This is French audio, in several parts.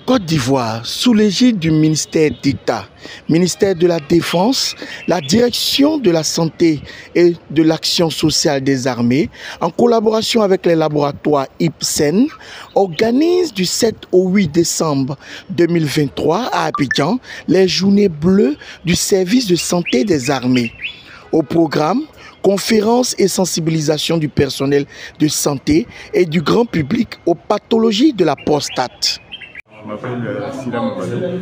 Côte d'Ivoire, sous l'égide du ministère d'État, ministère de la Défense, la direction de la santé et de l'action sociale des armées, en collaboration avec les laboratoires IPSEN, organise du 7 au 8 décembre 2023 à Abidjan les journées bleues du service de santé des armées. Au programme, conférences et sensibilisation du personnel de santé et du grand public aux pathologies de la prostate. Je m'appelle Sida Mabadou,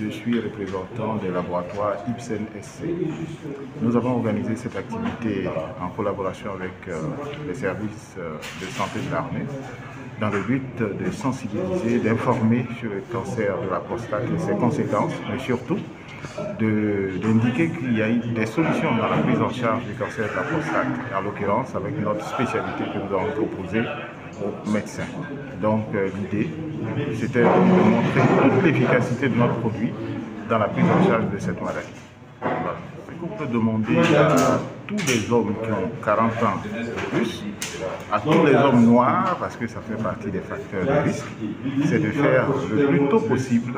je suis représentant des laboratoires IPSEN SC. Nous avons organisé cette activité en collaboration avec les services de santé de l'armée dans le but de sensibiliser, d'informer sur le cancer de la prostate et ses conséquences, mais surtout d'indiquer qu'il y a des solutions dans la prise en charge du cancer de la prostate, en l'occurrence avec notre spécialité que nous avons proposée aux médecins. Donc l'idée, c'était de montrer toute l'efficacité de notre produit dans la prise en charge de cette maladie. Voilà. Ce qu'on peut demander à tous les hommes qui ont 40 ans et plus, à tous les hommes noirs, parce que ça fait partie des facteurs de risque, c'est de faire le plus tôt possible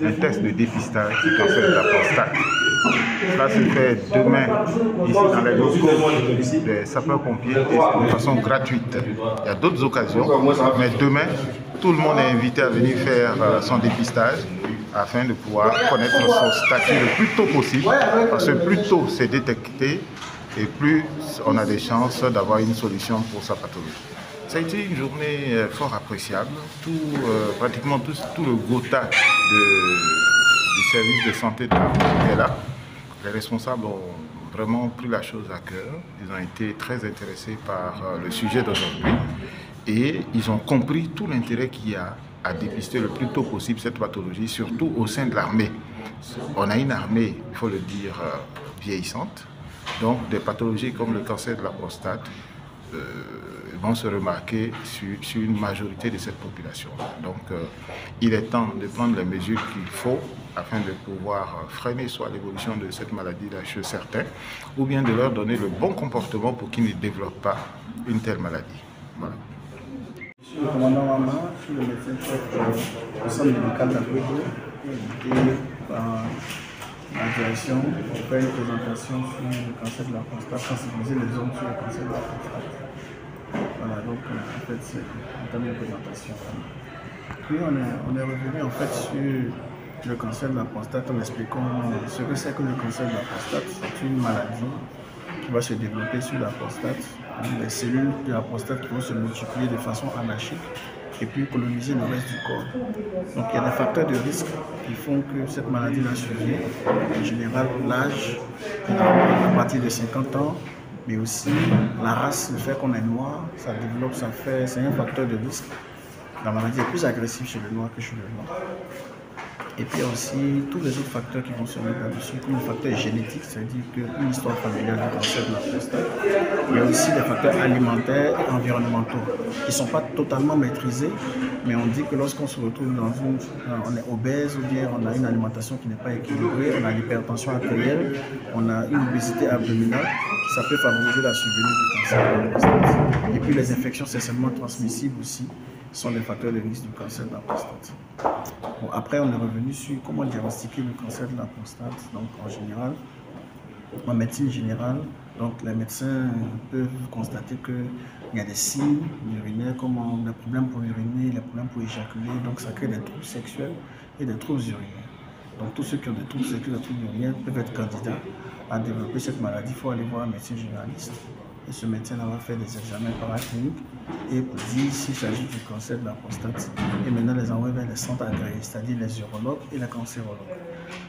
un test de dépistage du cancer de la prostate. Cela se fait demain, ici dans les locaux des sapeurs-pompiers, de façon gratuite. Il y a d'autres occasions, mais demain, tout le monde est invité à venir faire son dépistage afin de pouvoir connaître son statut le plus tôt possible, parce que plus tôt c'est détecté et plus on a des chances d'avoir une solution pour sa pathologie. Ça a été une journée fort appréciable. Pratiquement tout le GOTA du service de santé de l'armée est là. Les responsables ont vraiment pris la chose à cœur. Ils ont été très intéressés par le sujet d'aujourd'hui et ils ont compris tout l'intérêt qu'il y a à dépister le plus tôt possible cette pathologie, surtout au sein de l'armée. On a une armée, il faut le dire, vieillissante. Donc des pathologies comme le cancer de la prostate vont se remarquer sur une majorité de cette population. Donc il est temps de prendre les mesures qu'il faut afin de pouvoir freiner soit l'évolution de cette maladie-là chez certains, ou bien de leur donner le bon comportement pour qu'ils ne développent pas une telle maladie. Voilà. Je suis le commandant Mama, je suis le médecin-chef au centre médical d'Abouédo, invité par la direction pour faire une présentation sur le cancer de la prostate, sensibiliser les hommes sur le cancer de la prostate. Voilà, donc en fait c'est en termes de présentation. Puis on est revenu en fait sur le cancer de la prostate en expliquant ce que c'est que le cancer de la prostate. C'est une maladie qui va se développer sur la prostate. Les cellules de la prostate vont se multiplier de façon anarchique et puis coloniser le reste du corps. Donc il y a des facteurs de risque qui font que cette maladie-là survient. En général, l'âge, à partir de 50 ans, mais aussi la race, le fait qu'on est noir, ça développe, c'est un facteur de risque. La maladie est plus agressive chez le noir que chez le blanc. Et puis aussi tous les autres facteurs qui vont se mettre là-dessus, comme le facteur génétique, c'est-à-dire qu'une histoire familiale du cancer de la prostate. Il y a aussi des facteurs alimentaires et environnementaux qui ne sont pas totalement maîtrisés, mais on dit que lorsqu'on se retrouve on est obèse ou bien on a une alimentation qui n'est pas équilibrée, on a l'hypertension artérielle, on a une obésité abdominale, ça peut favoriser la survenue du cancer de la prostate. Et puis les infections sexuellement transmissibles aussi sont des facteurs de risque du cancer de la prostate. Bon, après, on est revenu sur comment diagnostiquer le cancer de la prostate. Donc, en général, en médecine générale, donc les médecins peuvent constater qu'il y a des signes urinaires comme des problèmes pour uriner, des problèmes pour éjaculer. Donc, ça crée des troubles sexuels et des troubles urinaires. Donc, tous ceux qui ont des troubles sexuels et des troubles urinaires peuvent être candidats à développer cette maladie. Il faut aller voir un médecin généraliste. Et ce médecin va faire des examens paracliniques et pour dire s'il s'agit du cancer de la prostate. Et maintenant, les envoyer vers les centres agréés, c'est-à-dire les urologues et les cancérologues.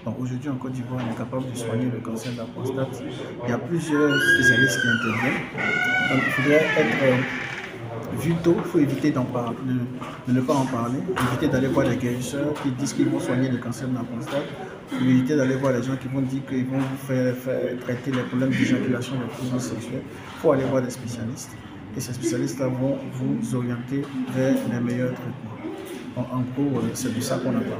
Donc aujourd'hui, en Côte d'Ivoire, on est capable de soigner le cancer de la prostate. Il y a plusieurs spécialistes qui interviennent. Donc il faudrait être vu tôt, il faut éviter de ne pas en parler, éviter d'aller voir des guérisseurs qui disent qu'ils vont soigner le cancer de la prostate, éviter d'aller voir les gens qui vont dire qu'ils vont vous faire traiter les problèmes d'éjaculation, des troubles sexuels. Il faut aller voir des spécialistes et ces spécialistes-là vont vous orienter vers les meilleurs traitements. Donc, en gros, c'est de ça qu'on a parlé.